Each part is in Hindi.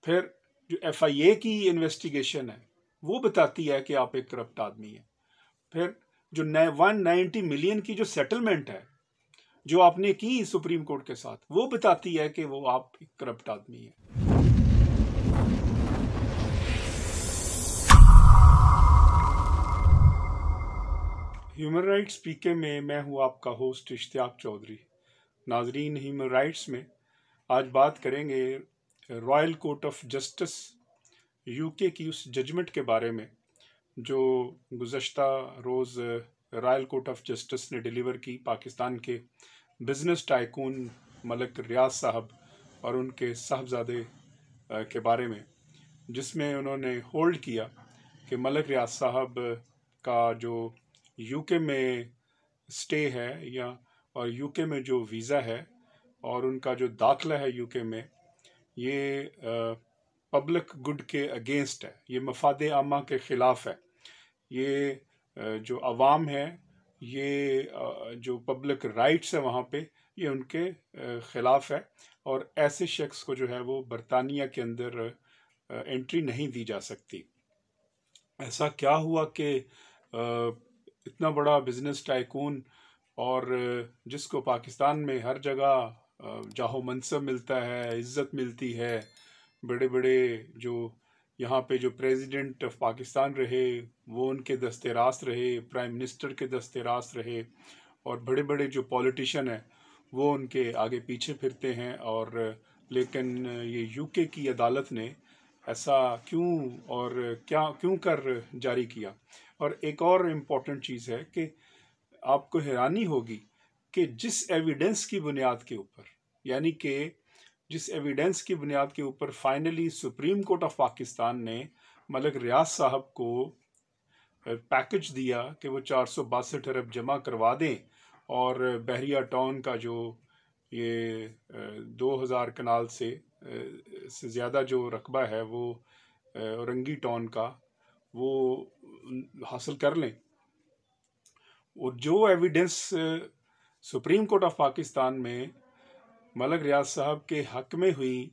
फिर जो FIA की इन्वेस्टिगेशन है वो बताती है कि आप एक करप्ट आदमी हैं। फिर जो 190 मिलियन की जो सेटलमेंट है जो आपने की सुप्रीम कोर्ट के साथ, वो बताती है कि वो आप एक करप्ट आदमी हैं। ह्यूमन राइट्स PK में मैं हूँ आपका होस्ट इश्तियाक चौधरी। नाजरीन, ह्यूमन राइट्स में आज बात करेंगे royal court of justice UK की उस जजमेंट के बारे में जो गुज़श्ता रोज़ रॉयल कोर्ट ऑफ जस्टिस ने डिलीवर की पाकिस्तान के बिजनेस टाइकून मलक रियाज साहब और उनके साहबजादे के बारे में, जिसमें उन्होंने होल्ड किया कि मलक रियाज साहब का जो UK में स्टे है और UK में जो वीज़ा है और उनका जो दाखिला है UK में, ये पब्लिक गुड के अगेंस्ट है, ये मफाद आमा के ख़िलाफ़ है। ये जो अवाम है, ये जो पब्लिक राइट्स है वहाँ पे, ये उनके ख़िलाफ़ है और ऐसे शख्स को जो है वो बरतानिया के अंदर एंट्री नहीं दी जा सकती। ऐसा क्या हुआ कि इतना बड़ा बिजनेस टाइकून और जिसको पाकिस्तान में हर जगह जाहो मनसब मिलता है, इज़्ज़त मिलती है, बड़े बड़े जो यहाँ पे जो प्रेसिडेंट ऑफ पाकिस्तान रहे वो उनके दस्ते रास्त रहे, प्राइम मिनिस्टर के दस्ते रास्त रहे और बड़े बड़े जो पॉलिटिशियन हैं वो उनके आगे पीछे फिरते हैं, और लेकिन ये UK की अदालत ने ऐसा क्यों और क्यों कर जारी किया। और एक और इम्पॉर्टेंट चीज़ है कि आपको हैरानी होगी कि जिस एविडेंस की बुनियाद के ऊपर, यानी कि जिस एविडेंस की बुनियाद के ऊपर finally supreme court of Pakistan ने मलक रियाज साहब को पैकेज दिया कि वो 462 अरब जमा करवा दें और बहरिया टाउन का जो ये 2000 कनाल से ज़्यादा जो रकबा है वो औरंगी टाउन का वो हासिल कर लें। और जो evidence supreme court of Pakistan में मलक रियाज साहब के हक में हुई,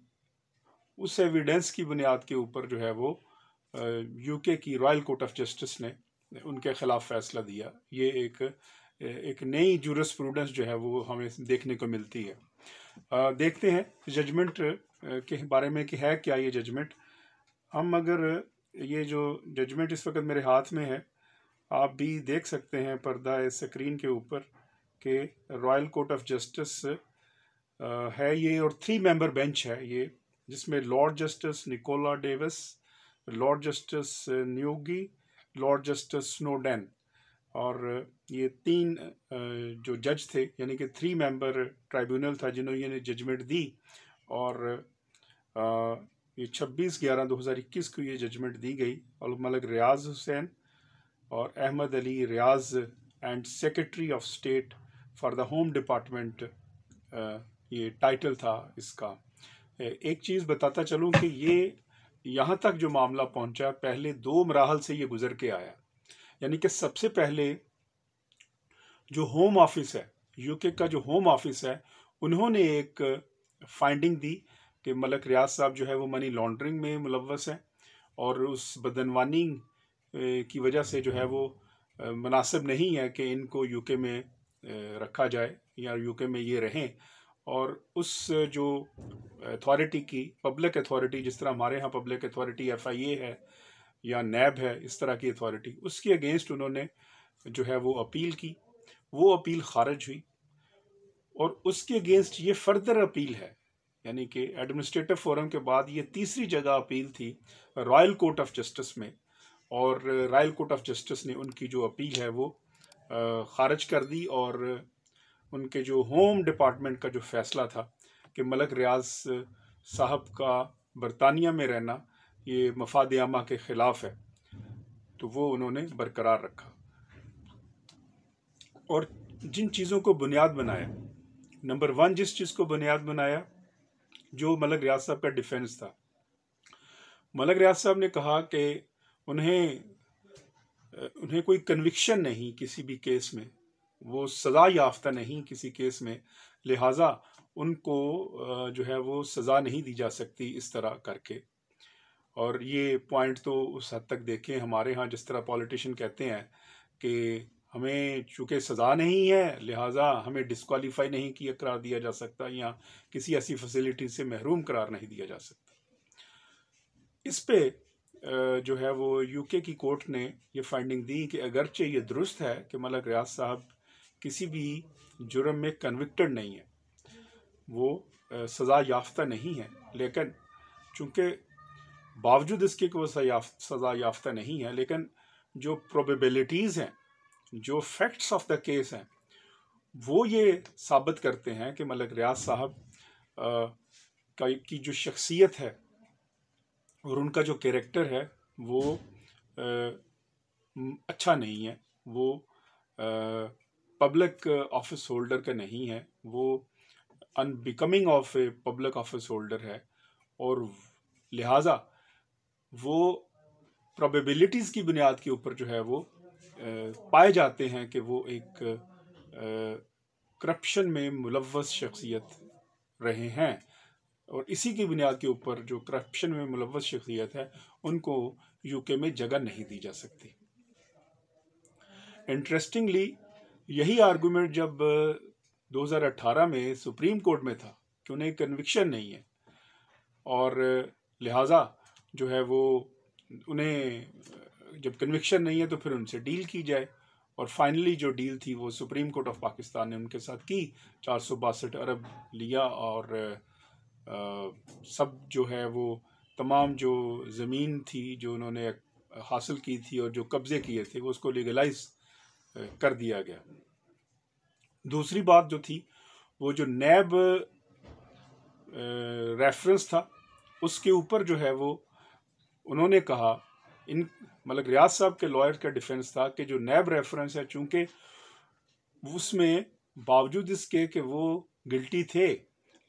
उस एविडेंस की बुनियाद के ऊपर जो है वो UK की रॉयल कोर्ट ऑफ जस्टिस ने उनके ख़िलाफ़ फ़ैसला दिया। ये एक नई जूरिस्प्रूडेंस जो है वो हमें देखने को मिलती है। देखते हैं जजमेंट के बारे में कि है क्या ये जजमेंट। हम अगर ये जो जजमेंट इस वक्त मेरे हाथ में है, आप भी देख सकते हैं पर्दा स्क्रीन के ऊपर कि रॉयल कोर्ट ऑफ जस्टिस है ये, और 3 मेंबर बेंच है ये, जिसमें lord justice Nicola Davies, lord justice Nugee, lord justice Snowden, और ये 3 जो जज थे, यानी कि 3 मेंबर ट्राइब्यूनल था जिन्होंने ये जजमेंट दी। और ये 26/11/2021 को ये जजमेंट दी गई। और मलक रियाज हुसैन और Ahmed Ali Riaz and secretary of state for the home department, ये टाइटल था इसका। एक चीज़ बताता चलूँ कि ये यहाँ तक जो मामला पहुँचा, पहले 2 मराहल से ये गुजर के आया। यानी कि सबसे पहले जो होम ऑफिस है, UK का जो होम ऑफिस है, उन्होंने एक फाइंडिंग दी कि मलक रियाज साहब जो है वो मनी लॉन्ड्रिंग में मुलव्वस हैं और उस बदनवानी की वजह से जो है वो मुनासिब नहीं है कि इनको UK में रखा जाए या UK में ये रहें। और उस जो अथॉरिटी की, पब्लिक अथॉरिटी, जिस तरह हमारे यहाँ पब्लिक अथॉरिटी FIA है या NAB है, इस तरह की अथॉरिटी, उसके अगेंस्ट उन्होंने जो है वो अपील की। वो अपील खारिज हुई और उसके अगेंस्ट ये फर्दर अपील है, यानी कि एडमिनिस्ट्रेटिव फोरम के बाद ये तीसरी जगह अपील थी रॉयल कोर्ट ऑफ जस्टिस में, और रॉयल कोर्ट ऑफ जस्टिस ने उनकी जो अपील है वो खारिज कर दी। और उनके जो होम डिपार्टमेंट का जो फैसला था कि मलक रियाज साहब का बरतानिया में रहना ये मफाद आमा के ख़िलाफ़ है, तो वो उन्होंने बरकरार रखा। और जिन चीज़ों को बुनियाद बनाया, नंबर 1 जिस चीज़ को बुनियाद बनाया, जो मलक रियाज साहब का डिफेंस था। मलक रियाज साहब ने कहा कि उन्हें कोई कन्विक्शन नहीं किसी भी केस में, वो सज़ा याफ्ता नहीं किसी केस में, लिहाजा उनको जो है वो सज़ा नहीं दी जा सकती इस तरह करके। और ये पॉइंट तो उस हद तक देखें, हमारे यहाँ जिस तरह पॉलिटिशियन कहते हैं कि हमें चूँकि सज़ा नहीं है लिहाजा हमें डिस्क्वालीफाई नहीं किया करार दिया जा सकता या किसी ऐसी फैसिलिटी से महरूम करार नहीं दिया जा सकता। इस पे जो है वो यूके की कोर्ट ने ये फाइंडिंग दी कि अगरचे ये दुरुस्त है कि मलक रियाज साहब किसी भी जुर्म में कन्विक्टेड नहीं है, वो सज़ा याफ्ता नहीं है, लेकिन चूँकि बावजूद इसके कि वो सज़ा याफ्ता नहीं है, लेकिन जो प्रोबेबिलिटीज़ हैं, जो फैक्ट्स ऑफ द केस हैं, वो ये साबित करते हैं कि मलक रियाज साहब की जो शख्सियत है और उनका जो कैरेक्टर है वो अच्छा नहीं है, वो पब्लिक ऑफिस होल्डर का नहीं है, वो unbecoming of a public office holder है, और लिहाजा वो प्रोबेबिलिटीज़ की बुनियाद के ऊपर जो है वो पाए जाते हैं कि वो एक करप्शन में मुलव्वस शख्सियत रहे हैं, और इसी की बुनियाद के ऊपर जो करप्शन में मुलव्वस शख्सियत है उनको यूके में जगह नहीं दी जा सकती। इंटरेस्टिंगली यही आर्गूमेंट जब 2018 में सुप्रीम कोर्ट में था कि उन्हें कन्विक्शन नहीं है और लिहाजा जो है वो उन्हें जब कन्विक्शन नहीं है तो फिर उनसे डील की जाए, और फाइनली जो डील थी वो सुप्रीम कोर्ट ऑफ पाकिस्तान ने उनके साथ की। 462 अरब लिया और सब जो है वो तमाम जो ज़मीन थी जो उन्होंने हासिल की थी और जो कब्ज़े किए थे वो उसको लीगलाइज कर दिया गया। दूसरी बात जो थी वो जो नैब रेफरेंस था उसके ऊपर जो है वो उन्होंने कहा, इन मतलब रियाज साहब के लॉयर का डिफेंस था कि जो नैब रेफरेंस है चूँकि उसमें बावजूद इसके कि वो गिल्टी थे,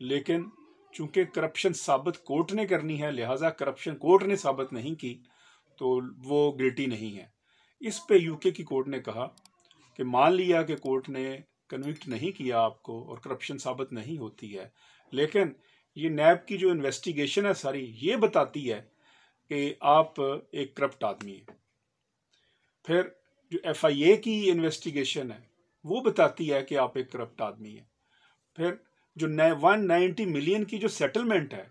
लेकिन चूँकि करप्शन साबित कोर्ट ने करनी है लिहाजा करप्शन कोर्ट ने साबित नहीं की तो वो गिल्टी नहीं है। इस पे यूके की कोर्ट ने कहा कि मान लिया कि कोर्ट ने कन्विक्ट नहीं किया आपको और करप्शन साबित नहीं होती है, लेकिन ये नैब की जो इन्वेस्टिगेशन है सारी ये बताती है कि आप एक करप्ट आदमी हैं। फिर जो FIA की इन्वेस्टिगेशन है वो बताती है कि आप एक करप्ट आदमी हैं। फिर जो 190 मिलियन की जो सेटलमेंट है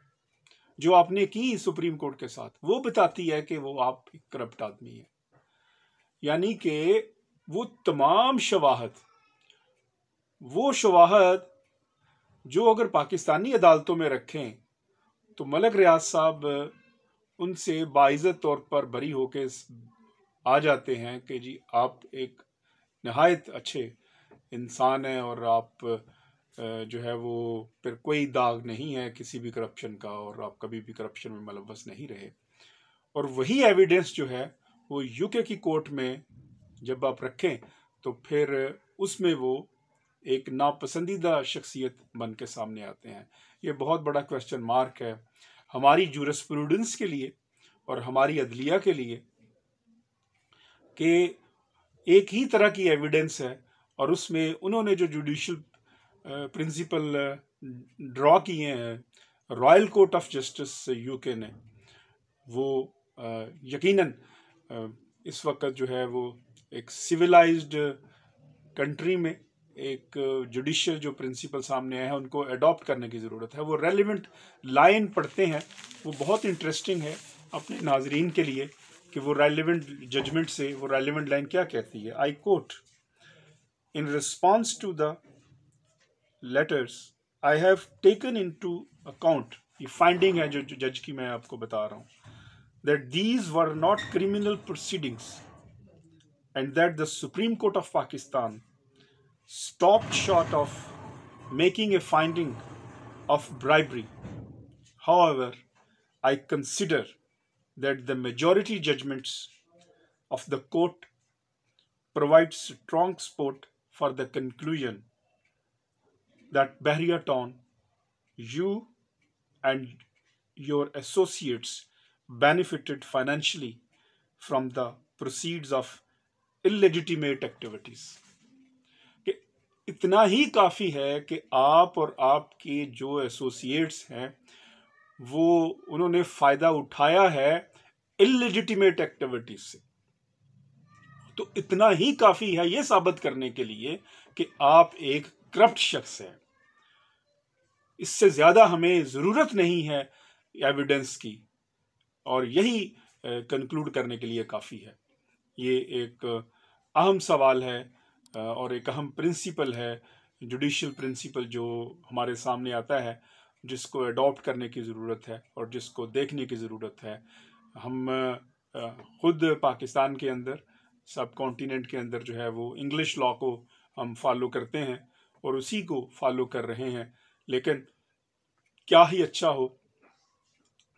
जो आपने की सुप्रीम कोर्ट के साथ वो बताती है कि वो आप एक करप्ट आदमी हैं। यानी कि वो तमाम शवाहद, वो शवाहद जो अगर पाकिस्तानी अदालतों में रखें तो मलक रियाज साहब उनसे बाइज़्ज़त तौर पर बरी होके आ जाते हैं कि जी आप एक नहायत अच्छे इंसान हैं और आप जो है वो फिर कोई दाग नहीं है किसी भी करप्शन का और आप कभी भी करप्शन में मुलव्वस नहीं रहे। और वही एविडेंस जो है वो यूके की कोर्ट में जब आप रखें तो फिर उसमें वो एक नापसंदीदा शख्सियत बन के सामने आते हैं। ये बहुत बड़ा क्वेश्चन मार्क है हमारी जूरिस्प्रूडेंस के लिए और हमारी अदलिया के लिए कि एक ही तरह की एविडेंस है और उसमें उन्होंने जो जुडिशल प्रिंसिपल ड्रॉ किए हैं royal court of justice UK ने, वो यकीनन इस वक्त जो है वो एक सिविलाइज्ड कंट्री में एक जुडिशियल जो प्रिंसिपल सामने आए हैं उनको अडॉप्ट करने की ज़रूरत है। वो रेलिवेंट लाइन पढ़ते हैं, वो बहुत इंटरेस्टिंग है अपने नाजरीन के लिए कि वो रेलिवेंट जजमेंट से वो रेलिवेंट लाइन क्या कहती है। I quote, in response to the letters I have taken into account, ये फाइंडिंग है जो जज की मैं आपको बता रहा हूँ, that these were not criminal proceedings and that the supreme court of Pakistan stopped short of making a finding of bribery. However, I consider that the majority judgments of the court provide strong support for the conclusion that Bahria Town, you and your associates benefited financially from the proceeds of illegitimate activities. इतना ही काफ़ी है कि आप और आपके जो एसोसिएट्स हैं वो उन्होंने फ़ायदा उठाया है इलेजिटिमेट एक्टिविटीज से। तो इतना ही काफ़ी है ये साबित करने के लिए कि आप एक करप्ट शख्स हैं। इससे ज़्यादा हमें ज़रूरत नहीं है एविडेंस की, और यही कंक्लूड करने के लिए काफ़ी है। ये एक अहम सवाल है और एक अहम प्रिंसिपल है, जुडिशियल प्रिंसिपल जो हमारे सामने आता है, जिसको अडॉप्ट करने की ज़रूरत है और जिसको देखने की ज़रूरत है। हम खुद पाकिस्तान के अंदर, सब कॉन्टिनेंट के अंदर जो है वो इंग्लिश लॉ को हम फॉलो करते हैं और उसी को फॉलो कर रहे हैं। लेकिन क्या ही अच्छा हो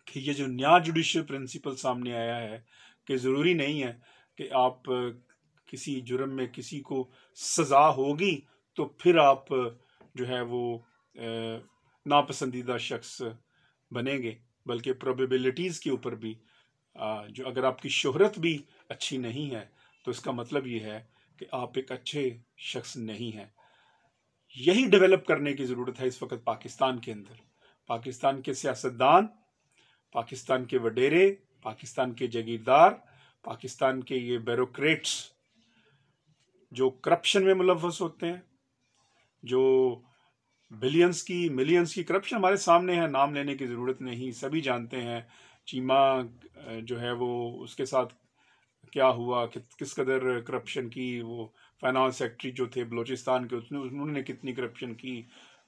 कि ये जो नया जुडिशियल प्रिंसिपल सामने आया है कि ज़रूरी नहीं है कि आप किसी जुर्म में किसी को सज़ा होगी तो फिर आप जो है वो नापसंदीदा शख्स बनेंगे, बल्कि प्रोबेबिलिटीज़ के ऊपर भी जो अगर आपकी शोहरत भी अच्छी नहीं है तो इसका मतलब ये है कि आप एक अच्छे शख्स नहीं हैं। यही डेवलप करने की ज़रूरत है इस वक्त पाकिस्तान के अंदर। पाकिस्तान के सियासतदान, पाकिस्तान के वडेरे, पाकिस्तान के जागीरदार, पाकिस्तान के ये ब्यूरोक्रेट्स जो करप्शन में मुलव्वस होते हैं, जो बिलियंस की मिलियंस की करप्शन हमारे सामने है, नाम लेने की ज़रूरत नहीं, सभी जानते हैं। चीमा जो है वो उसके साथ क्या हुआ, किस कदर करप्शन की, वो फाइनेंस सेक्रेटरी जो थे बलोचिस्तान के, उन्होंने कितनी करप्शन की,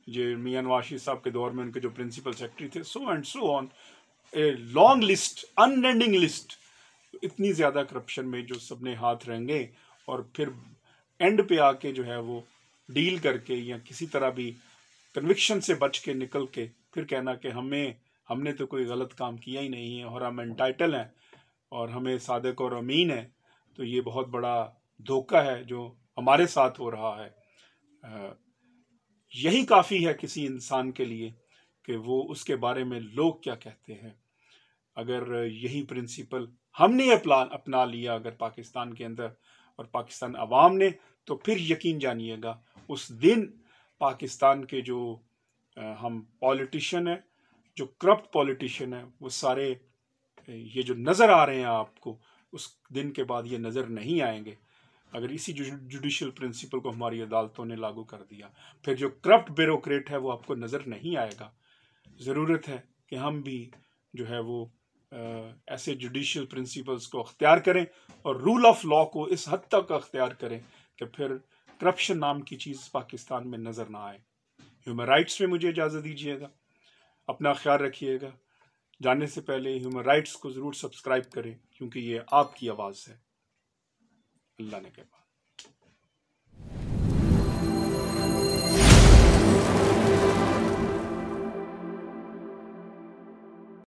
जो मियां नवाज साहब के दौर में उनके जो प्रिंसिपल सेक्रेटरी थे, so and so on, a long list, unending list. इतनी ज़्यादा करप्शन में जो सबने हाथ रेंगे और फिर एंड पे आके जो है वो डील करके या किसी तरह भी कन्विक्शन से बच के निकल के फिर कहना कि हमने तो कोई गलत काम किया ही नहीं है और हम एंटाइटल हैं और हमें सादिक और अमीन है। तो ये बहुत बड़ा धोखा है जो हमारे साथ हो रहा है। यही काफ़ी है किसी इंसान के लिए कि वो उसके बारे में लोग क्या कहते हैं। अगर यही प्रिंसिपल हमने अपना लिया अगर पाकिस्तान के अंदर और पाकिस्तान अवाम ने, तो फिर यकीन जानिएगा उस दिन पाकिस्तान के जो हम पॉलिटिशियन हैं, जो करप्ट पॉलिटिशियन हैं, वो सारे ये जो नज़र आ रहे हैं आपको, उस दिन के बाद ये नज़र नहीं आएंगे अगर इसी जुडिशियल प्रिंसिपल को हमारी अदालतों ने लागू कर दिया। फिर जो करप्ट ब्यूरोक्रेट है वो आपको नज़र नहीं आएगा। ज़रूरत है कि हम भी जो है वो ऐसे जुडिशियल प्रिंसिपल्स को अख्तियार करें और रूल ऑफ लॉ को इस हद तक अख्तियार करें कि फिर करप्शन नाम की चीज़ पाकिस्तान में नज़र ना आए। ह्यूमन राइट्स में मुझे इजाज़त दीजिएगा। अपना ख्याल रखिएगा। जाने से पहले ह्यूमन राइट्स को ज़रूर सब्सक्राइब करें, क्योंकि ये आपकी आवाज़ है। अल्लाह ने कहा।